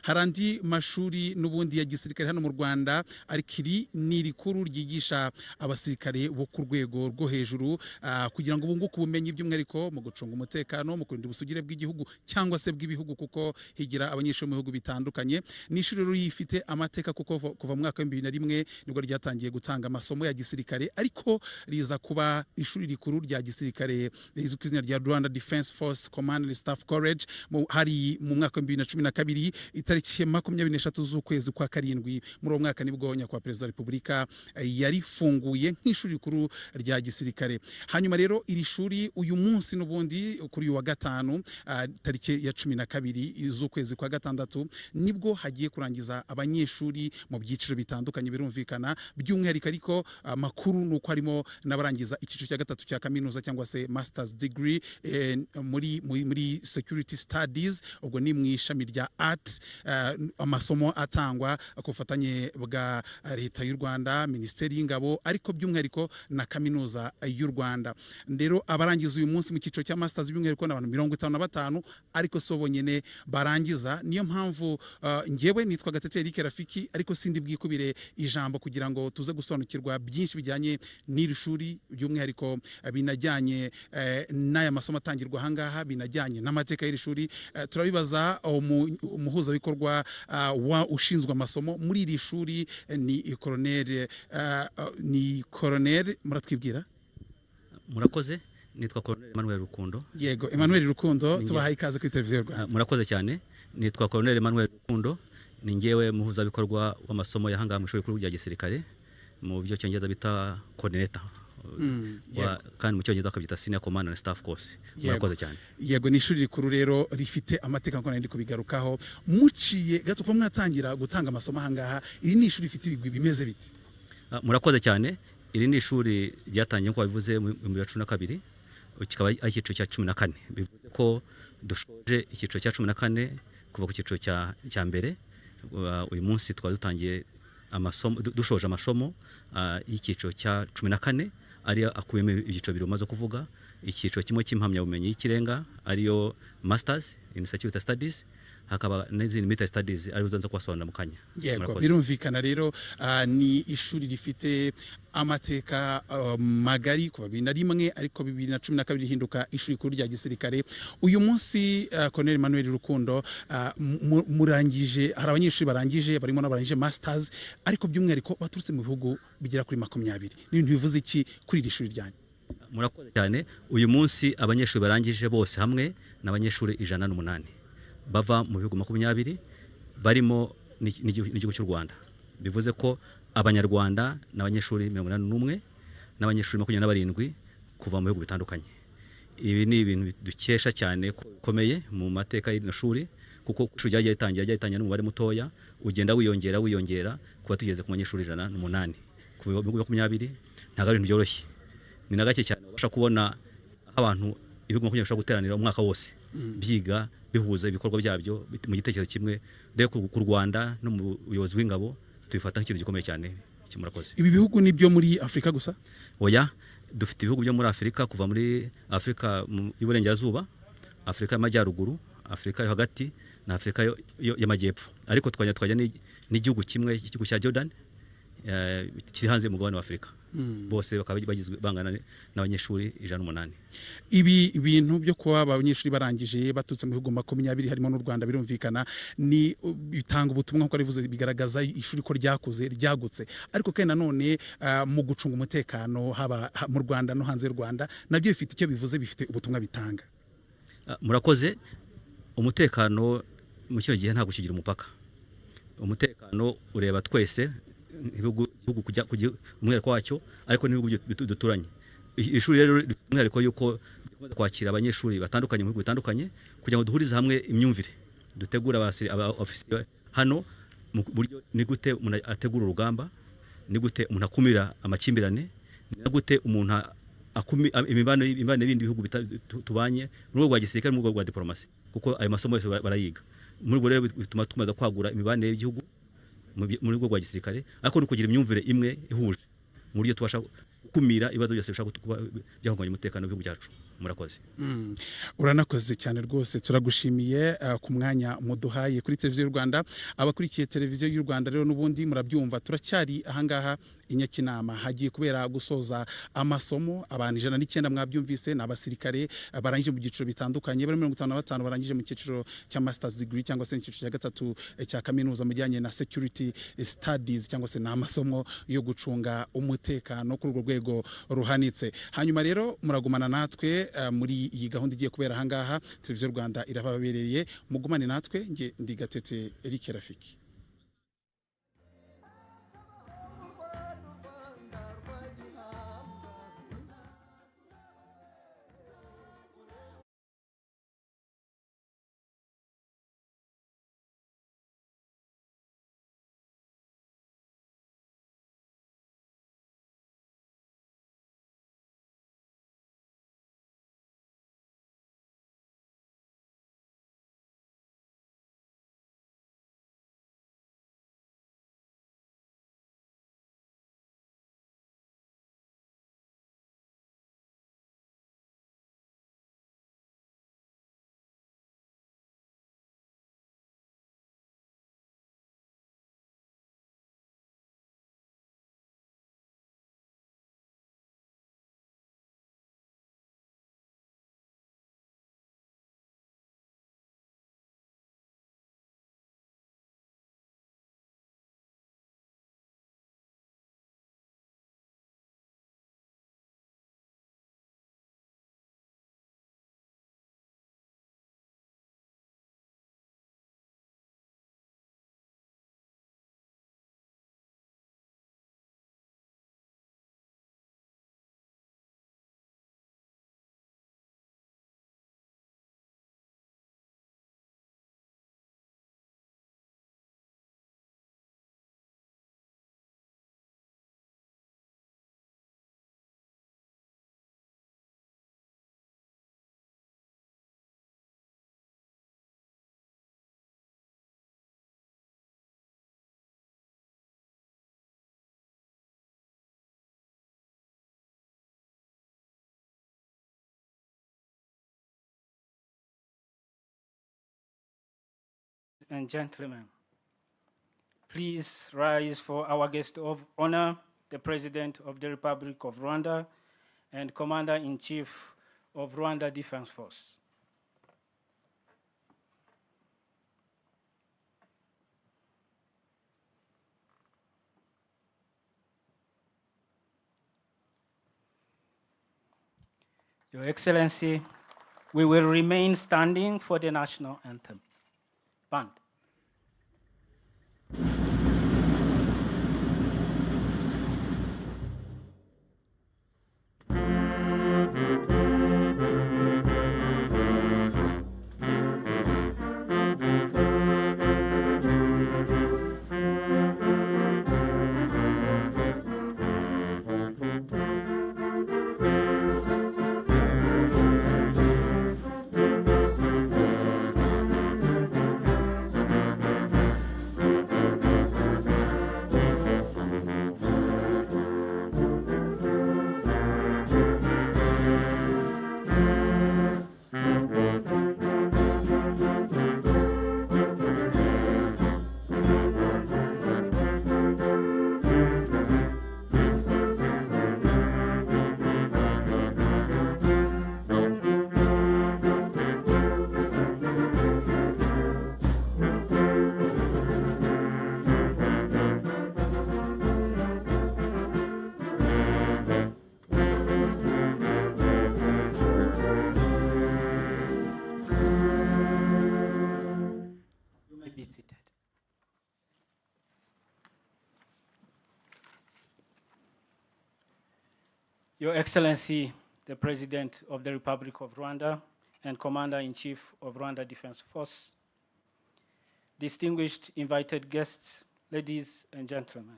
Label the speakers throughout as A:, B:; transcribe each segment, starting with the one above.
A: harandi mashuri n'ubundi ya gisirikare hano mu Rwanda ariko iri ni rikuru ryigisha abasirikare bo ku rwego rwo hejuru kugira ngo bunguke ubumenyi by'umwihariko mu gucunga umutekano mu kurinda ubusugire bw'igihugu cyangwa se bw'ibihugu kuko higira abanyeshuri mu bihugu bitandukanye. Ni ishuri rero rifite amateka kuko kuva mu mwaka wa 2001 nibwo ryatangiye gutanga amasomo ya gisirikare ariko riza kuba ishuri rikuru rya gisirikare rizwi ku izina rya Rwanda Defense Force Command and Staff College hari mu mwaka wa 2012 itariki 23 z'ukwezi kwa karindwi muri uwo mwaka nibwo nyakubahwa Perezida wa Repubulika yarifunguye nk'ishuri rikuru rya gisirikare. Hanyuma rero iri shuri uyu munsi n'ubundi kuri uyu wa gatanu tariki ya 12 z'ukwezi kwa gatandatu nibwo hagiye kurangiza abanyeshuri mu byiciro bitandukanye birumvikana by'umwihariko ariko makuru nuko harimo n'abarangiza icyiciro cya gatatu cya kaminuza cyangwa se masters degree muri security studies ubwo ni mu ishami rya art amasomo atangwa ku bufatanye bwa leta y'u Rwanda Minisiteri y'Ingabo ariko by'umwihariko na kaminuza y'u Rwanda. Rero abarangiza uyu munsi mu cyiciro cya masters by'umwihariko n'abantu 55 ariko so bonyene barangiza. Niyo mpamvu ngewe nitwa Gatete Eric Rafiki ariko sindi bwikubire ijambo kugira ngo tuze gusobanukirwa byinshi bijyanye n'iri shuri by'umwihariko binajyanye n'aya masomo atangirwa ahangaha binajyanye n'amateka y'iri shuri. Turabibaza umuhuza bikorwa ushinzwe amasomo muri iri shuri ni Colonel muratwibwira.
B: Murakoze, nitwa Colonel Emmanuel Rukundo.
A: Yego Emmanuel Rukundo tubahaye ikaze kuri televiziyo Rwanda.
B: Murakoze cyane, nitwa Colonel Emmanuel Rukundo, ni ngewe muhuza bikorwa w'amasomo ya hanga mu ishuri rya gisirikare mu byo cyongereza bita coordinator. Kandi mu cyongereza akabyita senior command and staff course. Murakoze cyane.
A: Yego ni ishuri rikuru rero rifite amateka nko ndi kubigarukaho muciye gato ko mwatangira gutanga amasomo ahangaha. Iri ni ishuri rifite ibigwi bimeze biti?
B: Murakoze cyane. Iri ni ishuri ryatangiye nko bivuze mu 2012 kikaba ari icyiciro cya 14 bivuze ko dushoje icyiciro cya 14 kuva ku cyiciro cya mbere. Uyu munsi twadutangiye amasomo dushoje amasomo y'icyiciro cya 14 ari akuyemo ibyiciro biri umaze kuvuga. Icyiciro kimwe cy'impamya bumenyi y'ikirenga ariyo masters in security studies hakaba n'izindi military studies ari uzanza kwasobanura mu kanya.
A: Yego birumvikana rero ni ishuri rifite amateka magari kuva 2001 ariko 2012 hinduka ishuri kuri rya gisirikare. Uyu munsi Colonel Emmanuel Rukundo murangije hari abanyeshuri barangije barimo n'abarangije masters ariko by'umwihariko baturutse mu bihugu bigera kuri 20. N'ibintu bivuze iki kuri iri shuri ryanyu?
B: Murakoze cyane. Uyu munsi abanyeshuri barangije bose hamwe n'abanyeshuri 108 bava mu bihugu 20 barimo n'igihugu cy'u Rwanda. Bivuze ko abanyarwanda n'abanyeshuri 81 n'abanyeshuri 27 kuva mu bihugu bitandukanye. Ibi ni ibintu dukesha cyane komeye mu mateka y'ino shuri kuko ishuri ryagiye ritangira n'umubare mutoya ugenda wiyongera kuba tugeze ku banyeshuri 108 kuva mu bihugu 20. Ntago ari ibintu byoroshye, ni na gake cyane ubasha kubona abantu ibihugu 20 bashaka guteranira umwaka wose byiga bihuza ibikorwa byabyo mu gitekerezo kimwe. Rero ku Rwanda no mu buyobozi bw'ingabo tubifata nk'ikintu gikomeye cyane. Murakoze.
A: Ibi bihugu nibyo muri Afrika gusa?
B: Oya, dufite ibihugu byo muri Afrika kuva muri Afrika y'Uburengerazuba, Afrika y'Amajyaruguru, Afrika yo hagati na Afrika y'Amajyepfo. Ariko twajya n'igihugu kimwe cy'igihugu cya Jordan kiri hanze mu mugabane wa Afrika. Bose bakaba bagizwe bangana n'abanyeshuri 108.
A: Ibi bintu byo kuba abanyeshuri barangije batutse mu bihugu 20 harimo n'u Rwanda birumvikana ni bitanga ubutumwa nko rivuze bigaragaza ishuri ko ryakuze ryagutse ariko kandi nanone mu gucunga umutekano haba mu Rwanda no hanze y'u Rwanda nabyo bifite icyo bivuze bifite ubutumwa bitanga.
B: Murakoze. Umutekano mu cyo gihe ntabwo kigira umupaka. Umutekano ureba twese ibihugu kujya umwihariko wacyo ariko n'ibihugu duturanye. Ishuri rero umwihariko yuko kwakira abanyeshuri batandukanye mu bihugu bitandukanye kugira ngo duhurize hamwe imyumvire dutegura ofisiye hano mu buryo ni gute umuntu ategura urugamba, ni gute umuntu akumira amakimbirane, ni gute umuntu imibano y'ibindi bihugu tubanye mu rwego rwa gisirikare mu rwego rwa diplomasi kuko ayo masomo yose barayiga. Muri rwo rero bituma tumaza kwagura imibanire y'igihugu muri rwego rwa gisirikare ariko no kugira imyumvire imwe ihuje mu buryo tubasha gukumira ibibazo byose bishaka kuba byahungabanya umutekano w'igihugu cyacu. Murakoze.
A: Uranakoze cyane rwose, turagushimiye ku mwanya muduhaye kuri televiziyo y'u Rwanda. Abakurikiye televiziyo y'u Rwanda rero n'ubundi murabyumva, turacyari ahangaha Nyakinama, hagiye kubera gusoza amasomo. Abantu 109 mwabyumvise ni abasirikare barangije mu byiciro bitandukanye, bari 55 barangije mu cyiciro cya masters degree cyangwa se icyiciro cya gatatu cya kaminuza mu bijyanye na security studies cyangwa se n'amasomo yo gucunga umutekano kuri urwo rwego ruhanitse. Hanyuma rero muragumana natwe muri iyi gahunda igiye kubera ahangaha. Televiziyo y'u Rwanda irababereye, mugumane natwe. Nge ndi Gatete Eric Rafiki.
C: And gentlemen, please rise for our guest of honor, the President of the Republic of Rwanda and Commander-in-Chief of Rwanda Defense Force. Your Excellency, we will remain standing for the national anthem. Band. Your Excellency, the President of the Republic of Rwanda and Commander-in-Chief of Rwanda Defense Force, distinguished invited guests, ladies and gentlemen,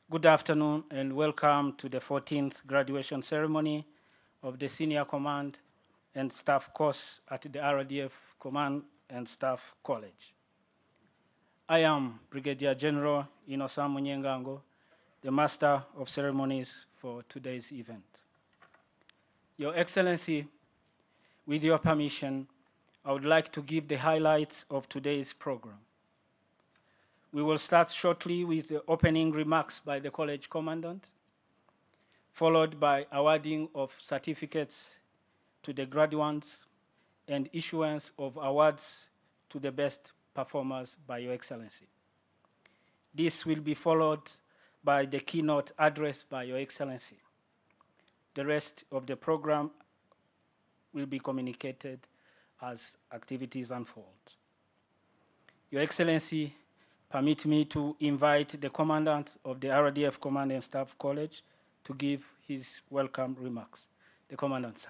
C: good afternoon and welcome to the 14th graduation ceremony of the Senior Command and Staff course at the RDF Command and Staff College. I am Brigadier General Innocent Munyengango, the Master of Ceremonies for today's event. Your Excellency, with your permission, I would like to give the highlights of today's program. We will start shortly with the opening remarks by the college commandant, followed by awarding of certificates to the graduates and issuance of awards to the best performers by Your Excellency. This will be followed by the keynote address by Your Excellency. The rest of the program will be communicated as activities unfold. Your Excellency, permit me to invite the Commandant of the RDF Command and Staff College to give his welcome remarks. The Commandant, sir.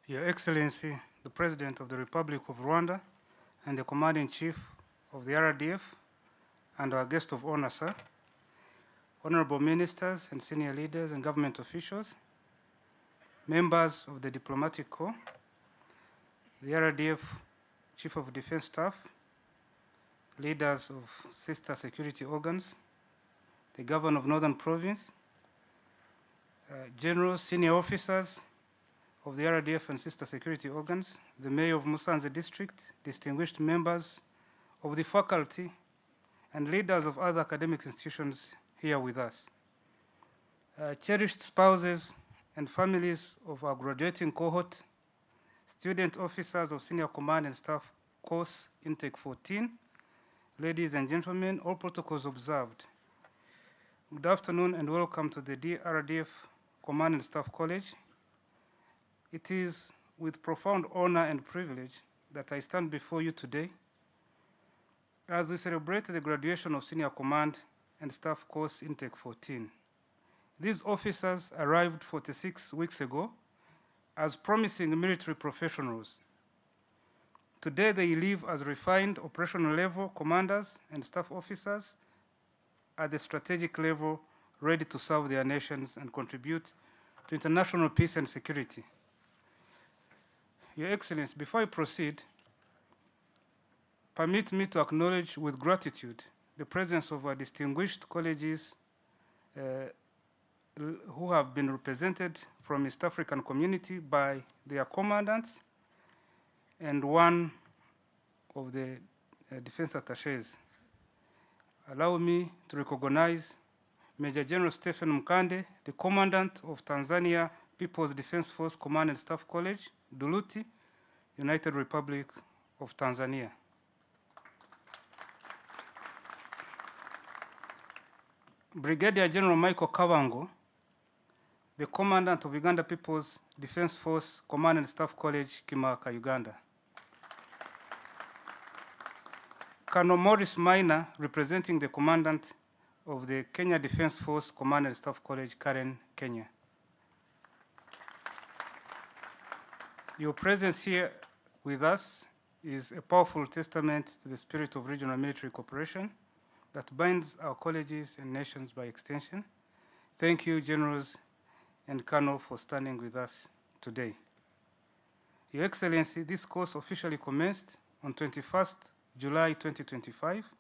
D: Your Excellency, the President of the Republic of Rwanda and the Commander-in-Chief of the RDF, and our guest of honor, sir, honorable ministers and senior leaders and government officials, members of the diplomatic corps, the RDF Chief of Defense Staff, leaders of sister security organs, the Governor of Northern Province, generals, senior officers of the RDF and sister security organs, the Mayor of Musanze District, distinguished members of the faculty, and leaders of other academic institutions here with us. Cherished spouses and families of our graduating cohort, student officers of Senior Command and Staff Course Intake 14, ladies and gentlemen, all protocols observed. Good afternoon and welcome to the DRDF Command and Staff College. It is with profound honor and privilege that I stand before you today as we celebrate the graduation of Senior Command and Staff Course Intake 14. These officers arrived 46 weeks ago as promising military professionals. Today they leave as refined operational level commanders and staff officers at the strategic level, ready to serve their nations and contribute to international peace and security. Your Excellency, before I proceed, permit me to acknowledge with gratitude the presence of our distinguished colleges who have been represented from East African community by their commandants and one of the defense attachés. Allow me to recognize Major General Stephen Mkande, the Commandant of Tanzania People's Defense Force Command and Staff College, Duluti, United Republic of Tanzania. Brigadier General Michael Kabango, the Commandant of Uganda People's Defense Force Command and Staff College, Kimaka, Uganda. Colonel Morris Minor, representing the Commandant of the Kenya Defense Force Command and Staff College, Karen, Kenya. Your presence here with us is a powerful testament to the spirit of regional military cooperation that binds our colleges and nations by extension. Thank you, Generals and Colonel, for standing with us today. Your Excellency, this course officially commenced on 21st July 2025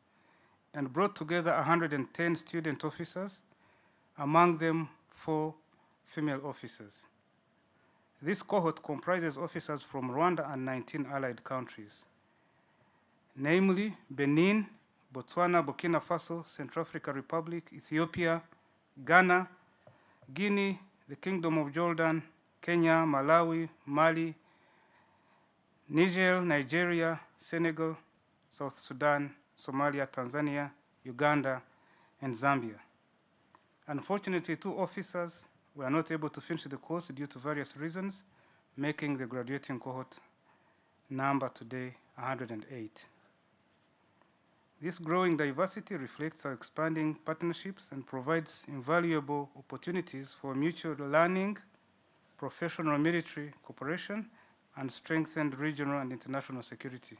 D: and brought together 110 student officers, among them 4 female officers. This cohort comprises officers from Rwanda and 19 allied countries, namely Benin, Botswana, Burkina Faso, Central African Republic, Ethiopia, Ghana, Guinea, the Kingdom of Jordan, Kenya, Malawi, Mali, Niger, Nigeria, Senegal, South Sudan, Somalia, Tanzania, Uganda, and Zambia. Unfortunately, 2 officers were not able to finish the course due to various reasons, making the graduating cohort number today 108. This growing diversity reflects our expanding partnerships and provides invaluable opportunities for mutual learning, professional military cooperation, and strengthened regional and international security.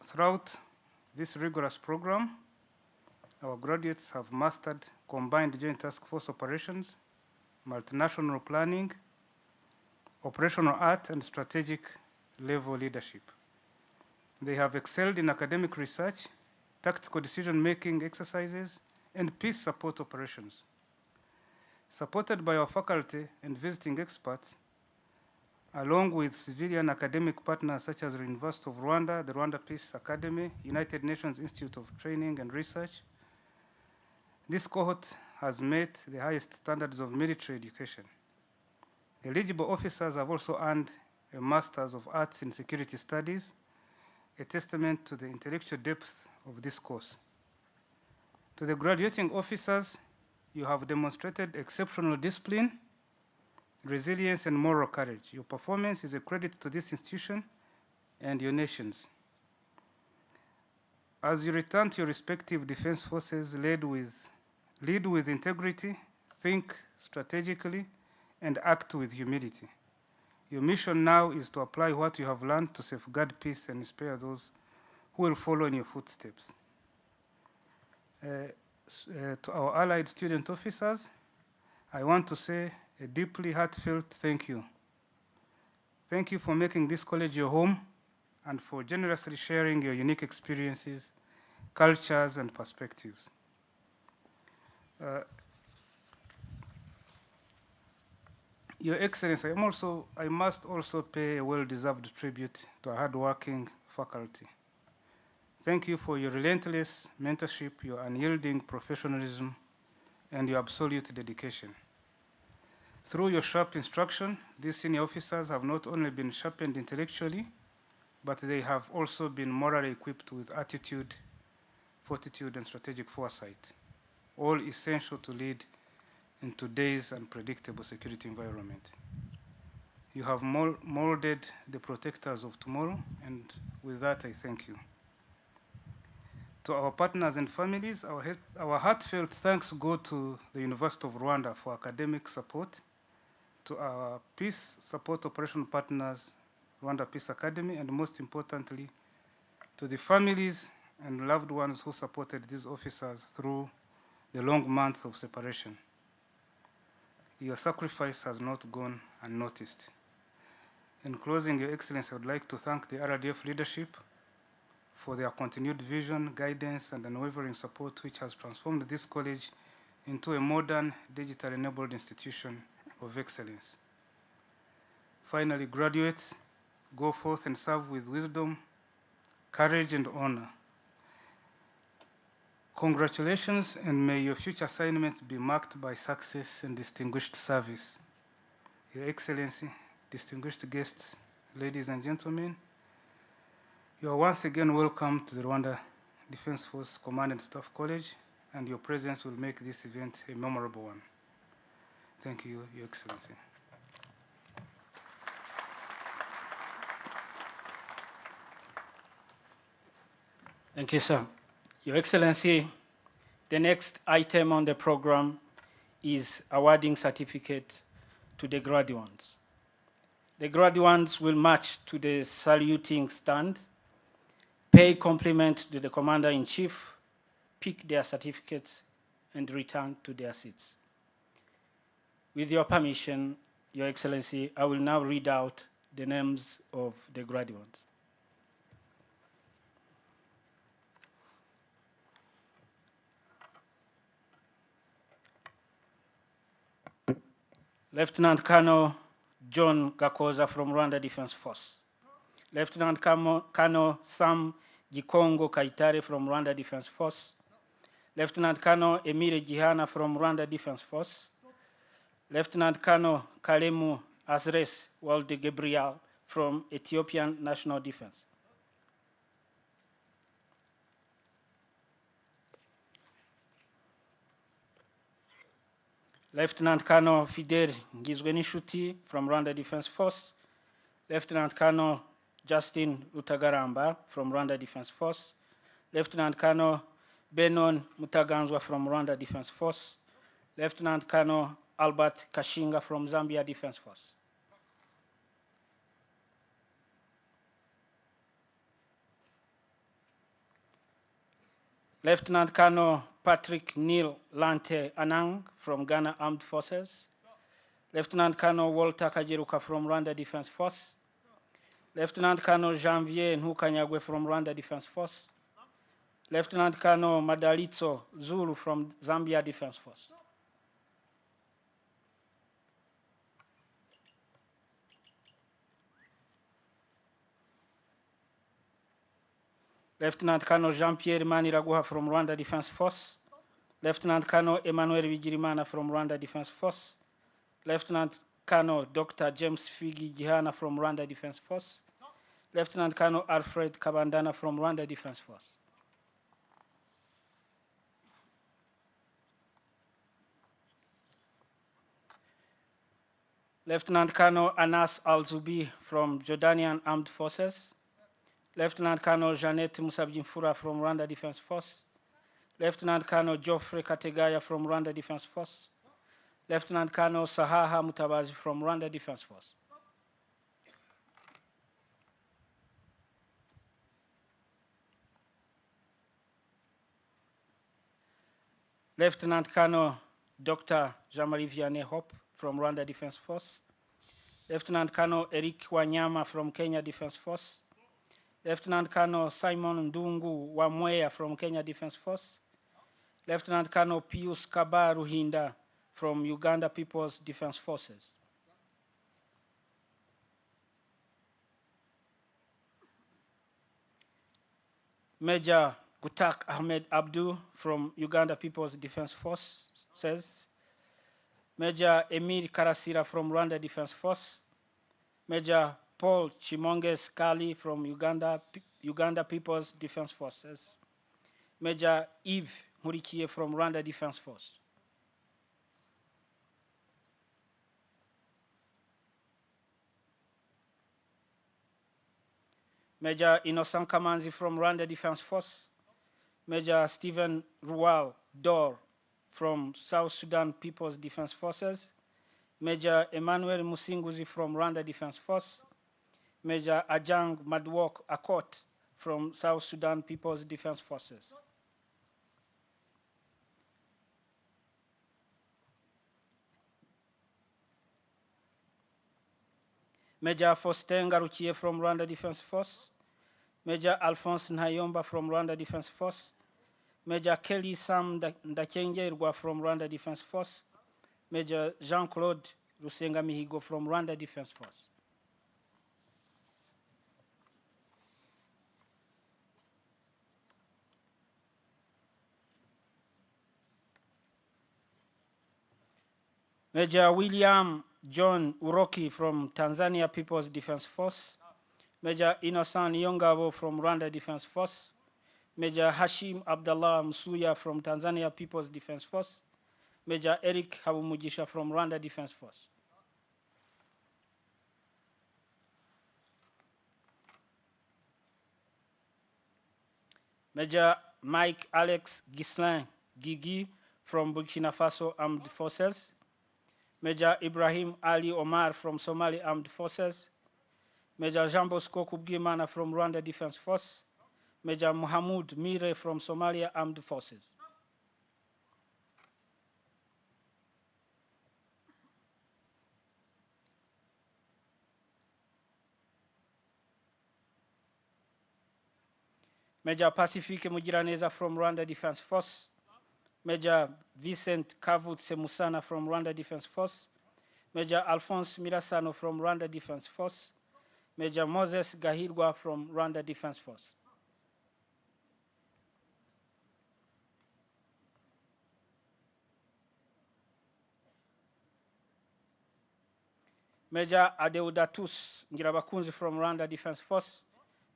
D: Throughout this rigorous program, our graduates have mastered combined joint task force operations, multinational planning, operational art, and strategic level leadership. They have excelled in academic research, tactical decision-making exercises, and peace support operations. Supported by our faculty and visiting experts, along with civilian academic partners such as the University of Rwanda, the Rwanda Peace Academy, United Nations Institute of Training and Research, this cohort has met the highest standards of military education. Eligible officers have also earned a Master's of Arts in Security Studies, a testament to the intellectual depth of this course. To the graduating officers, you have demonstrated exceptional discipline, resilience, and moral courage. Your performance is a credit to this institution and your nations. As you return to your respective defense forces, lead with integrity, think strategically, and act with humility. Your mission now is to apply what you have learned to safeguard peace and inspire those who will follow in your footsteps. To our allied student officers, I want to say a deeply heartfelt thank you. Thank you for making this college your home and for generously sharing your unique experiences, cultures, and perspectives. Your Excellency, I must also pay a well-deserved tribute to our hardworking faculty. Thank you for your relentless mentorship, your unyielding professionalism, and your absolute dedication. Through your sharp instruction, these senior officers have not only been sharpened intellectually, but they have also been morally equipped with attitude, fortitude, and strategic foresight, all essential to lead in today's unpredictable security environment. You have molded the protectors of tomorrow, and with that, I thank you. To our partners and families, our heartfelt thanks go to the University of Rwanda for academic support, to our peace support operation partners, Rwanda Peace Academy, and most importantly, to the families and loved ones who supported these officers through the long months of separation. Your sacrifice has not gone unnoticed. In closing, Your Excellency, I would like to thank the RDF leadership for their continued vision, guidance, and unwavering support, which has transformed this college into a modern, digital-enabled institution of excellence. Finally, graduates, go forth and serve with wisdom, courage, and honor. Congratulations, and may your future assignments be marked by success and distinguished service. Your Excellency, distinguished guests, ladies and gentlemen, you are once again welcome to the Rwanda Defense Force Command and Staff College, and your presence will make this event a memorable one. Thank you, Your Excellency.
C: Thank you, sir. Your Excellency, the next item on the program is awarding certificate to the graduates. The graduates will march to the saluting stand, pay compliment to the Commander-in-Chief, pick their certificates, and return to their seats. With your permission, Your Excellency, I will now read out the names of the graduates. Lieutenant Colonel John Gakoza from Rwanda Defense Force. Lieutenant Colonel Sam Gikongo Kaitare from Rwanda Defense Force. Lieutenant Colonel Emile Gihana from Rwanda Defense Force. Lieutenant Colonel Kalemu Azres Walde Gabriel from Ethiopian National Defense. Lieutenant Colonel Fidel Ngizwenishuti from Rwanda Defense Force. Lieutenant Colonel Justin Rutagaramba from Rwanda Defense Force. Lieutenant Colonel Benon Mutaganzwa from Rwanda Defense Force. Lieutenant Colonel Albert Kashinga from Zambia Defense Force. Lieutenant Colonel Patrick Neil Lante Anang from Ghana Armed Forces. Lieutenant Colonel Walter Kajiruka from Rwanda Defense Force. Lieutenant Colonel Janvier Nhukanyagwe from Rwanda Defense Force. Lieutenant Colonel Madalitso Zulu from Zambia Defense Force. Lieutenant Colonel Jean-Pierre Maniraguha from Rwanda Defense Force. Lieutenant Colonel Emmanuel Vigirimana from Rwanda Defense Force. Lieutenant Colonel Dr. James Figi Gihana from Rwanda Defense Force. Lieutenant Colonel Alfred Kabandana from Rwanda Defense Force. Lieutenant Colonel Anas Al-Zubi from Jordanian Armed Forces. Lieutenant Colonel Janet Musabjimfura from Rwanda Defense Force. Lieutenant Colonel Geoffrey Kategaya from Rwanda Defense Force. Lieutenant Colonel Sahaha Mutabazi from Rwanda Defense Force. Lieutenant Colonel Dr. Jean-Marie Vianney Hope from Rwanda Defense Force. Lieutenant Colonel Eric Wanyama from Kenya Defense Force. Lieutenant Colonel Simon Ndungu Wamweya from Kenya Defense Force. Lieutenant Colonel Pius Kaba Ruhinda from Uganda People's Defense Forces. Major Gutak Ahmed Abdu from Uganda People's Defense Forces. Major Emir Karasira from Rwanda Defense Force. Major Paul Chimonges Kali from Uganda People's Defense Forces. Major Yves Murikie from Rwanda Defense Force. Major Innocent Kamanzi from Rwanda Defense Force. Major Stephen Rual Dor from South Sudan People's Defense Forces. Major Emmanuel Musinguzi from Rwanda Defense Force. Major Ajang Madwok Akot from South Sudan People's Defense Forces. Major Faustin Garuchie from Rwanda Defense Force. Major Alphonse Nayomba from Rwanda Defense Force. Major Kelly Sam Ndakengerwa from Rwanda Defense Force. Major Jean-Claude Rusenga Mihigo from Rwanda Defense Force. Major William John Uroki from Tanzania People's Defense Force. Major Innocent Yongabo from Rwanda Defense Force. Major Hashim Abdallah Msuya from Tanzania People's Defense Force. Major Eric Habumujisha from Rwanda Defense Force. Major Mike Alex Gislin Gigi from Burkina Faso Armed Forces. Major Ibrahim Ali Omar from Somali Armed Forces. Major Jean Bosco Kubgimana from Rwanda Defense Force. Major Mohamed Mire from Somalia Armed Forces. Major Pacifique Mugiraneza from Rwanda Defense Force. Major Vincent Kavut Semusana from Rwanda Defense Force. Major Alphonse Mirasano from Rwanda Defense Force. Major Moses Gahirwa from Rwanda Defense Force. Major Adeudatus Ngirabakunzi from Rwanda Defense Force.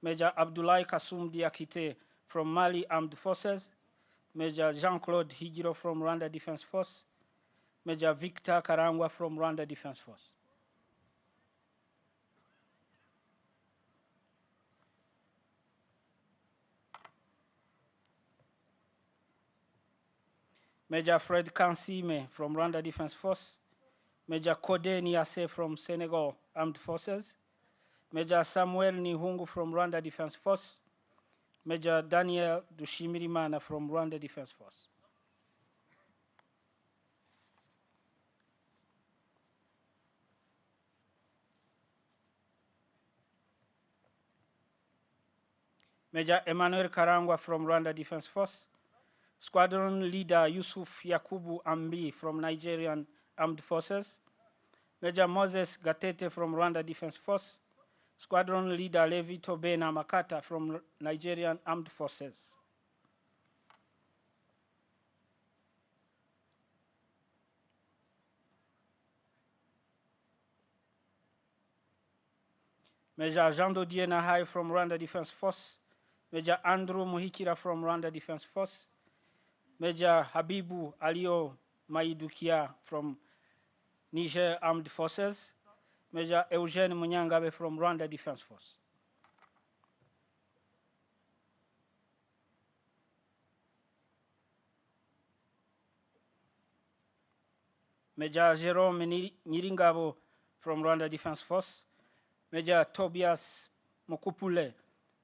C: Major Abdoulaye Kasum Diakite from Mali Armed Forces. Major Jean-Claude Higiro from Rwanda Defense Force. Major Victor Karangwa from Rwanda Defense Force. Major Fred Kansime from Rwanda Defense Force. Major Kode Niase from Senegal Armed Forces. Major Samuel Nihungu from Rwanda Defense Force. Major Daniel Dushimirimana from Rwanda Defense Force. Major Emmanuel Karangwa from Rwanda Defense Force. Squadron Leader Yusuf Yakubu Ambi from Nigerian Armed Forces. Major Moses Gatete from Rwanda Defense Force. Squadron Leader Levi Tobena Makata from Nigerian Armed Forces. Major Jean Dodier Nahai from Rwanda Defense Force. Major Andrew Muhikira from Rwanda Defense Force. Major Habibu Alio Maidukia from Niger Armed Forces. Major Eugene Munyangabe from Rwanda Defense Force. Major Jerome Nyiringabo from Rwanda Defense Force. Major Tobias Mokupule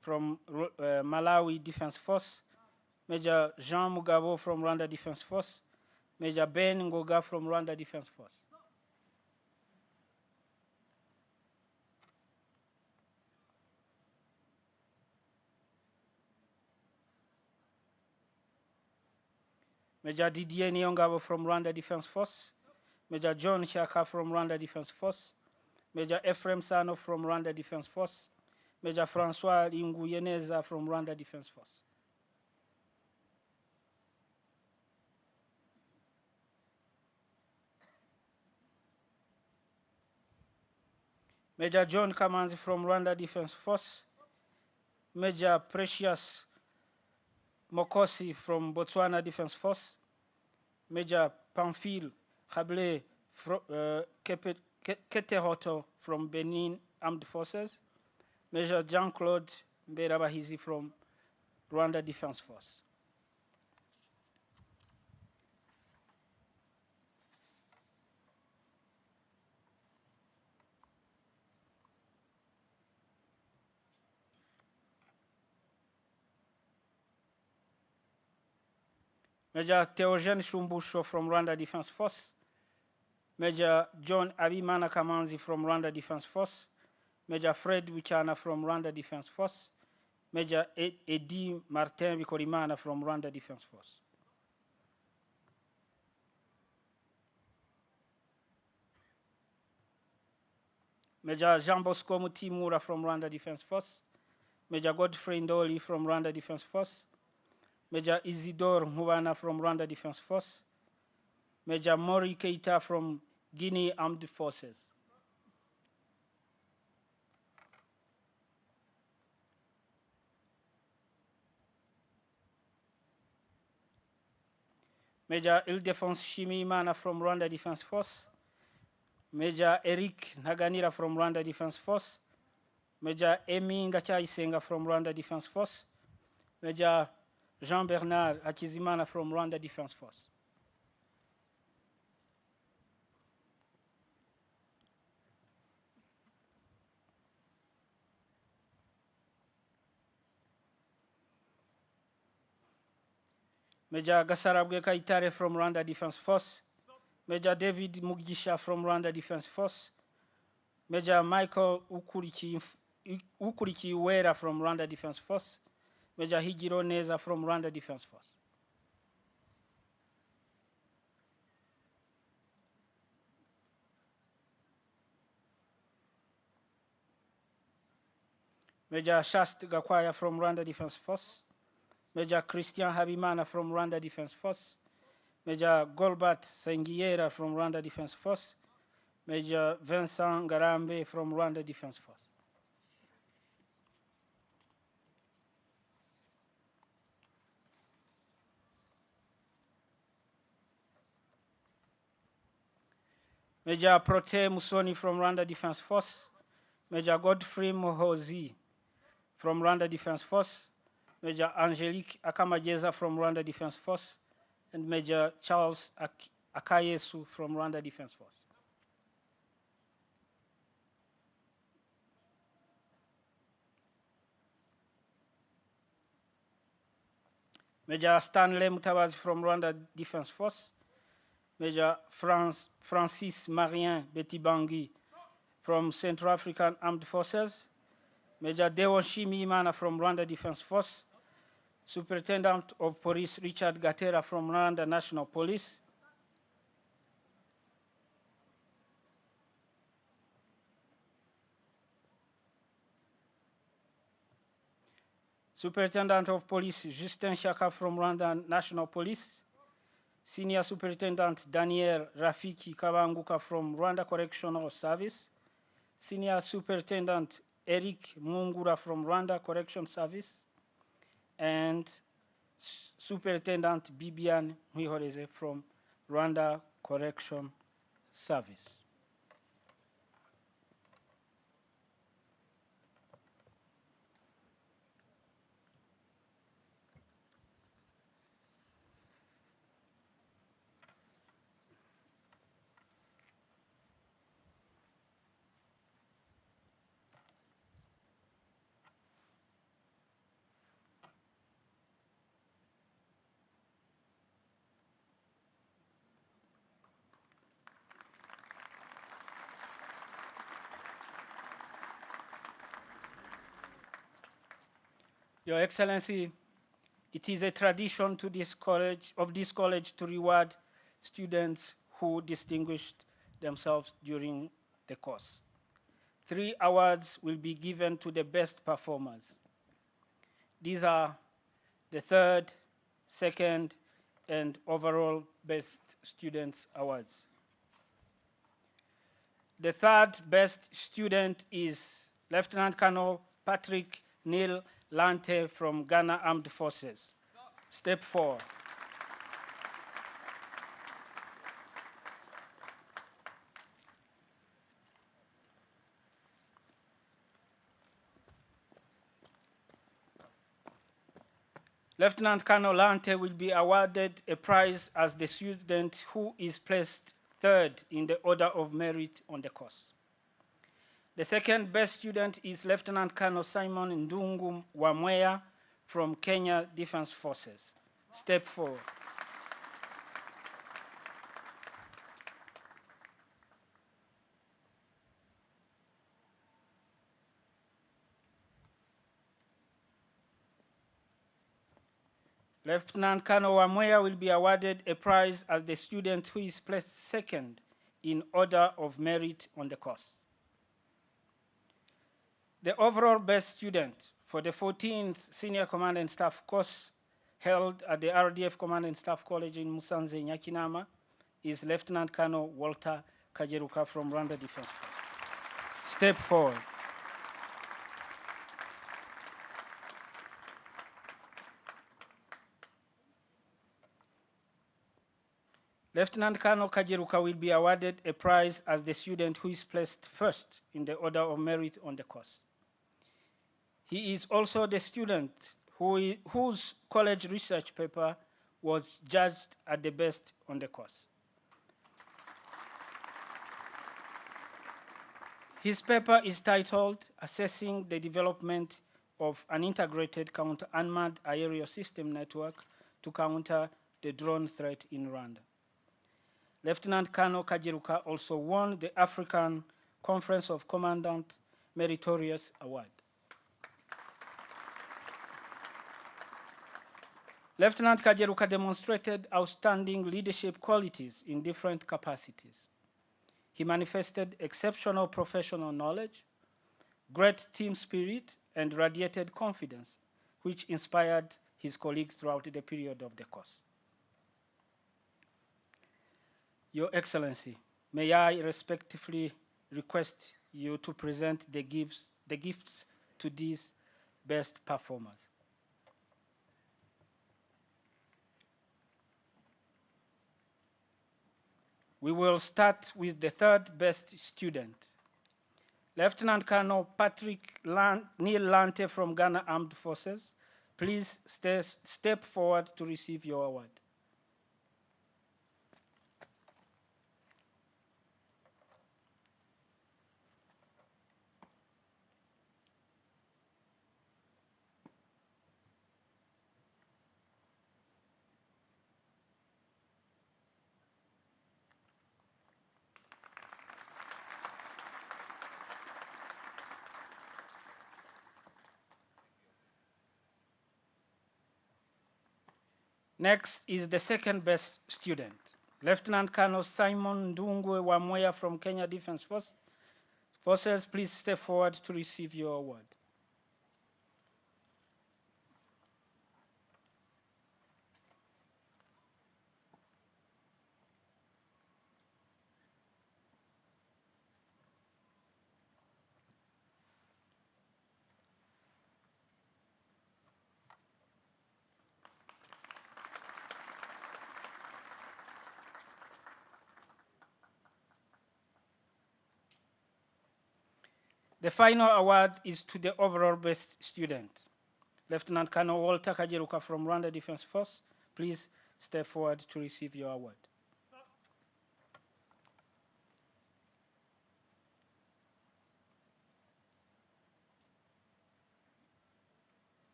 C: from Malawi Defense Force. Major Jean Mugabo from Rwanda Defense Force. Major Ben Ngoga from Rwanda Defense Force. Major Didier Nyongabo from Rwanda Defense Force. Major John Shaka from Rwanda Defense Force. Major Ephraim Sano from Rwanda Defense Force. Major Francois Inguyeneza from Rwanda Defense Force. Major John Kamanzi from Rwanda Defense Force. Major Precious Mokosi from Botswana Defense Force. Major Pamphile Khable Ketehoto from Benin Armed Forces. Major Jean-Claude Mberabahizi from Rwanda Defense Force. Major Theogene Shumbusho from Rwanda Defense Force. Major John Abimana Kamanzi from Rwanda Defense Force. Major Fred Wichana from Rwanda Defense Force. Major Edi Martin Bikorimana from Rwanda Defense Force. Major Jean Bosco Mutimura from Rwanda Defense Force. Major Godfrey Ndoli from Rwanda Defense Force. Major Isidore Mubana from Rwanda Defense Force. Major Mori Keita from Guinea Armed Forces. Major Ildefonse Shimimana from Rwanda Defense Force. Major Eric Naganira from Rwanda Defense Force. Major Emi Ngachaisenga from Rwanda Defense Force. Major Jean-Bernard Hakizimana from Rwanda Defense Force. Major Gasarabwe Kaitare from Rwanda Defense Force. Major David Mugisha from Rwanda Defense Force. Major Michael Ukuriki Uwera from Rwanda Defense Force. Major Higiro Neza from Rwanda Defense Force. Major Shast Gakwaya from Rwanda Defense Force. Major Christian Habimana from Rwanda Defense Force. Major Golbert Sengiera from Rwanda Defense Force. Major Vincent Garambe from Rwanda Defense Force. Major Prote Musoni from Rwanda Defense Force. Major Godfrey Mohozi from Rwanda Defense Force. Major Angelique Akamajeza from Rwanda Defense Force. And Major Charles Akayesu from Rwanda Defense Force. Major Stanley Mutabazi from Rwanda Defense Force, Major Francis Marien Betibangi from Central African Armed Forces, Major Dewoshimi Imana from Rwanda Defense Force, Superintendent of Police Richard Gatera from Rwanda National Police, Superintendent of Police Justin Shaka from Rwanda National Police, Senior Superintendent Daniel Rafiki Kabanguka from Rwanda Correctional Service, Senior Superintendent Eric Mungura from Rwanda Correction Service, and Superintendent Bibian Mwihoreze from Rwanda Correction Service. Your Excellency, it is a tradition to this college to reward students who distinguished themselves during the course. 3 awards will be given to the best performers. These are the third, second, and overall best students awards. The third best student is Lieutenant Colonel Patrick Neil Lante from Ghana Armed Forces. Step forward. Lieutenant Colonel Lante will be awarded a prize as the student who is placed third in the order of merit on the course. The second best student is Lieutenant Colonel Simon Ndungu Wamweya from Kenya Defense Forces. Step forward. Lieutenant Colonel Wamweya will be awarded a prize as the student who is placed second in order of merit on the course. The overall best student for the 14th Senior Command and Staff course held at the RDF Command and Staff College in Musanze, Nyakinama, is Lieutenant Colonel Walter Kajeruka from Rwanda Defense Force. Step forward. Lieutenant Colonel Kajeruka will be awarded a prize as the student who is placed first in the order of merit on the course. He is also the student whose college research paper was judged at the best on the course. His paper is titled Assessing the Development of an Integrated Counter-Unmanned Aerial System Network to Counter the Drone Threat in Rwanda. Lieutenant Colonel Kajeruka also won the African Conference of Commandant Meritorious Award. Lieutenant Kajeruka demonstrated outstanding leadership qualities in different capacities. He manifested exceptional professional knowledge, great team spirit, and radiated confidence, which inspired his colleagues throughout the period of the course. Your Excellency, may I respectfully request you to present the gifts to these best performers. We will start with the third best student, Lieutenant Colonel Patrick Neil Lante from Ghana Armed Forces. Please step forward to receive your award. Next is the second best student, Lieutenant Colonel Simon Ndungwe Wamoya from Kenya Defense Forces. Please step forward to receive your award. The final award is to the overall best student, Lieutenant Colonel Walter Kajeruka from Rwanda Defense Force. Please step forward to receive your award.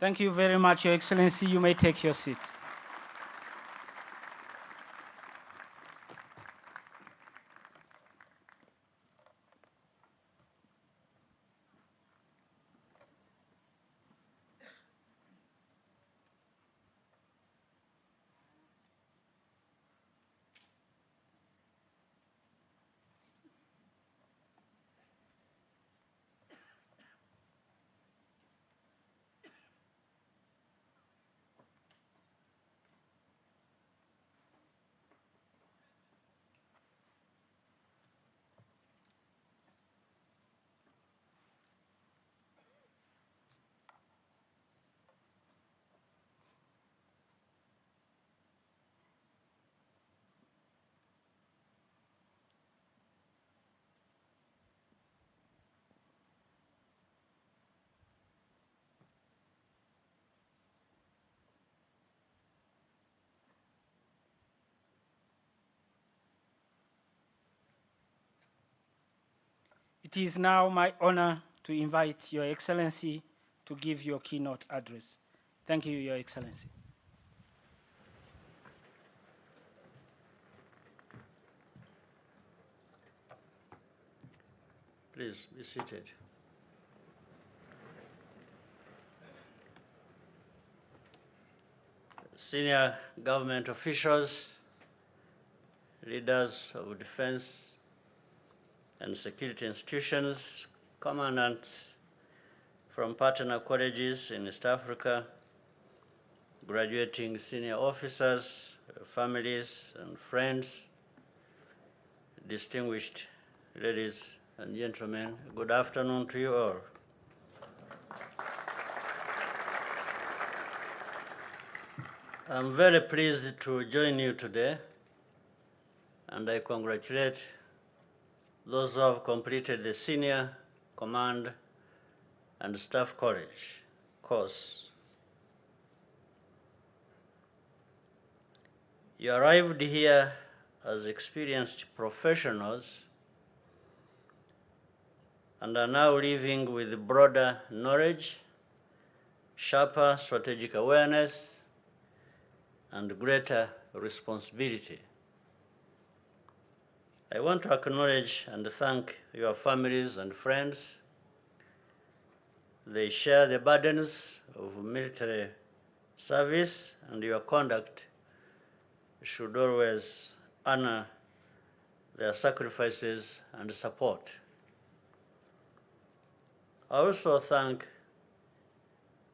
C: Thank you very much, Your Excellency. You may take your seat. It is now my honor to invite Your Excellency to give your keynote address. Thank you, Your Excellency.
E: Please be seated. Senior government officials, leaders of defense and security institutions, commandants from partner colleges in East Africa, graduating senior officers, families and friends, distinguished ladies and gentlemen, good afternoon to you all. I'm very pleased to join you today, and I congratulate those who have completed the Senior Command and Staff College course. You arrived here as experienced professionals and are now living with broader knowledge, sharper strategic awareness, and greater responsibility. I want to acknowledge and thank your families and friends. They share the burdens of military service, and your conduct should always honor their sacrifices and support. I also thank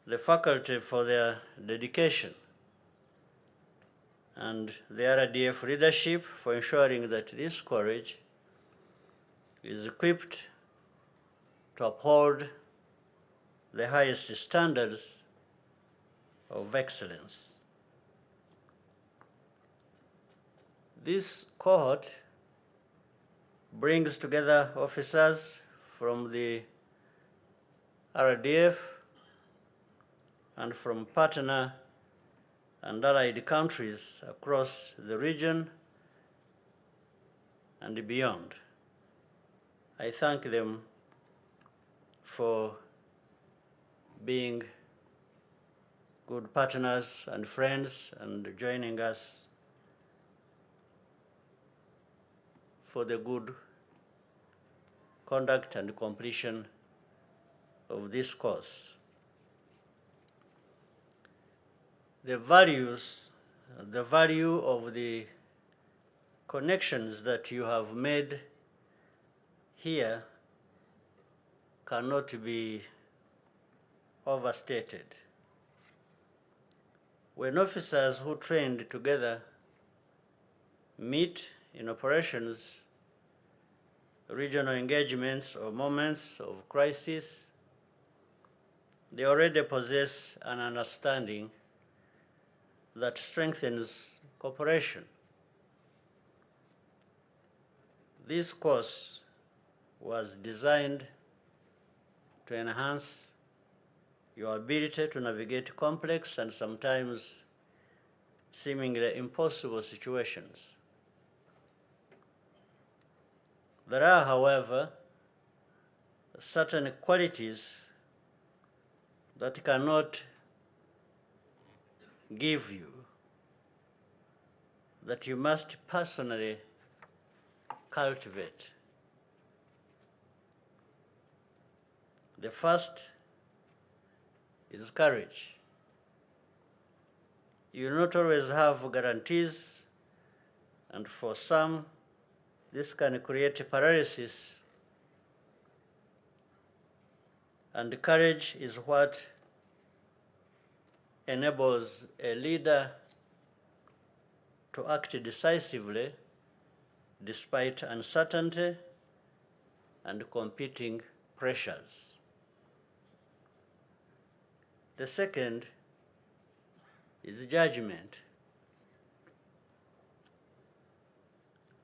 E: the faculty for their dedication and the RDF leadership for ensuring that this college is equipped to uphold the highest standards of excellence. This cohort brings together officers from the RDF and from partner and allied countries across the region and beyond. I thank them for being good partners and friends, and joining us for the good conduct and completion of this course. The value of the connections that you have made here cannot be overstated. When officers who trained together meet in operations, regional engagements, or moments of crisis, they already possess an understanding that strengthens cooperation. This course was designed to enhance your ability to navigate complex and sometimes seemingly impossible situations. There are, however, certain qualities that cannot give you, that you must personally cultivate. The first is courage. You not always have guarantees, and for some, this can create paralysis. And courage is what enables a leader to act decisively despite uncertainty and competing pressures. The second is judgment.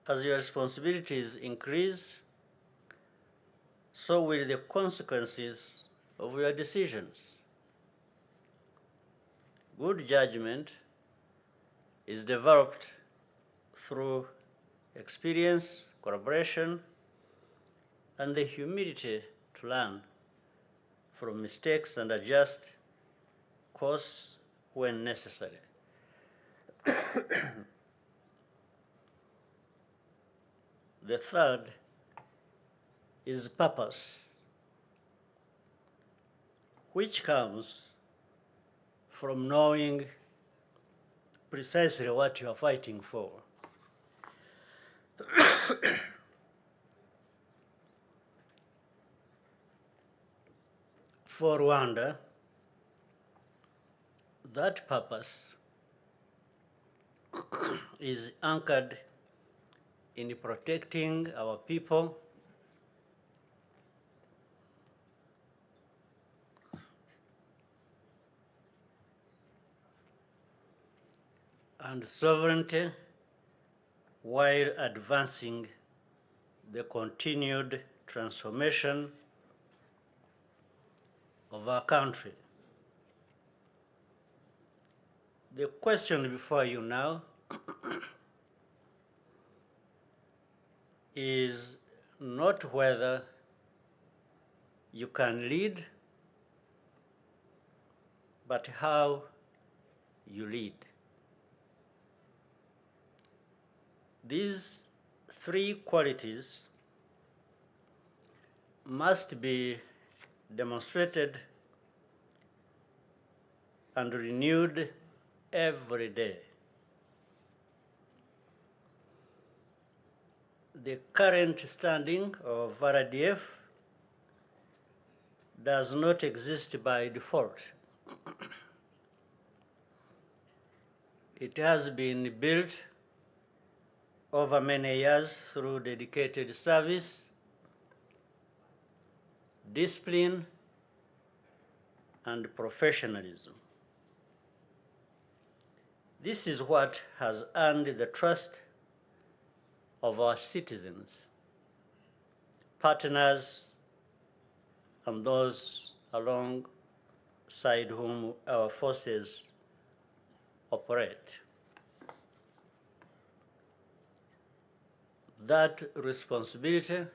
E: As your responsibilities increase, so will the consequences of your decisions. Good judgment is developed through experience, collaboration, and the humility to learn from mistakes and adjust course when necessary. The third is purpose, which comes from knowing precisely what you are fighting for. For Rwanda, that purpose is anchored in protecting our people and sovereignty while advancing the continued transformation of our country. The question before you now is not whether you can lead, but how you lead. These three qualities must be demonstrated and renewed every day. The current standing of RDF does not exist by default. It has been built over many years through dedicated service, discipline, and professionalism. This is what has earned the trust of our citizens, partners, and those alongside whom our forces operate. That responsibility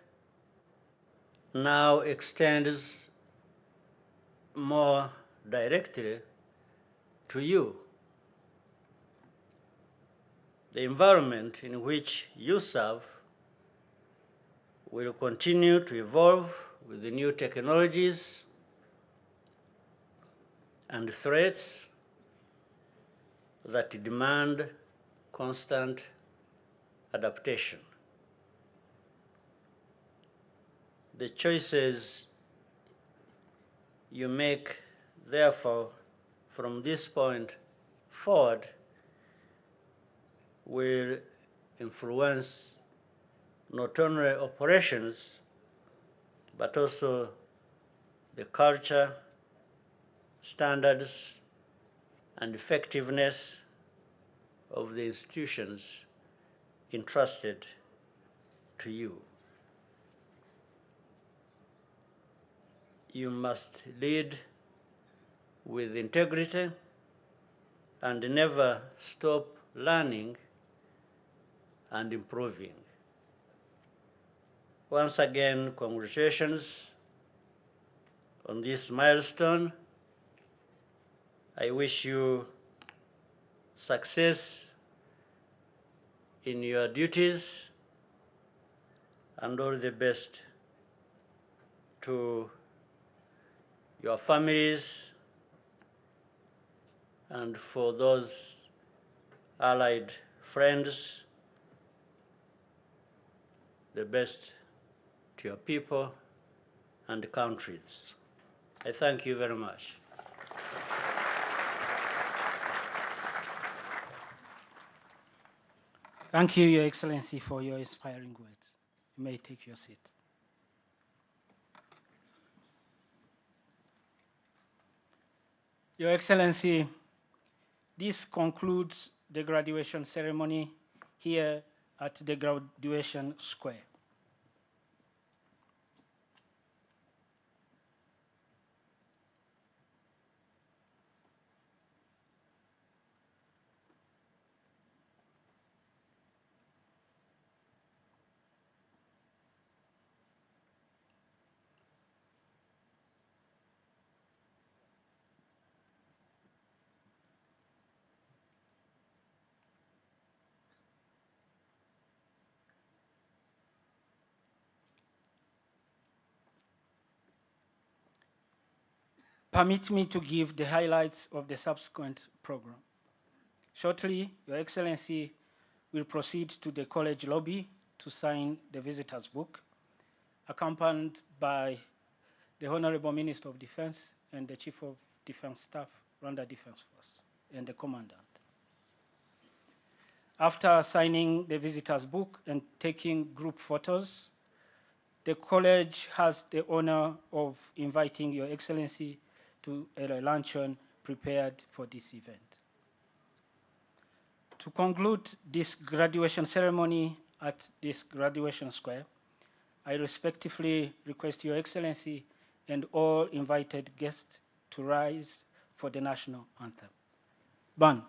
E: now extends more directly to you. The environment in which you serve will continue to evolve with the new technologies and threats that demand constant adaptation. The choices you make, therefore, from this point forward will influence not only operations, but also the culture, standards, and effectiveness of the institutions entrusted to you. You must lead with integrity and never stop learning and improving. Once again, congratulations on this milestone. I wish you success in your duties and all the best to your families and for those allied friends, the best to your people and countries. I thank you very much.
C: Thank you, Your Excellency, for your inspiring words. You may take your seat. Your Excellency, this concludes the graduation ceremony here at the graduation square. Permit me to give the highlights of the subsequent program. Shortly, Your Excellency will proceed to the college lobby to sign the visitor's book, accompanied by the Honorable Minister of Defense and the Chief of Defense Staff, Rwanda Defense Force, and the Commandant. After signing the visitor's book and taking group photos, the college has the honor of inviting Your Excellency to a luncheon prepared for this event. To conclude this graduation ceremony at this graduation square, I respectfully request Your Excellency and all invited guests to rise for the national anthem. Band.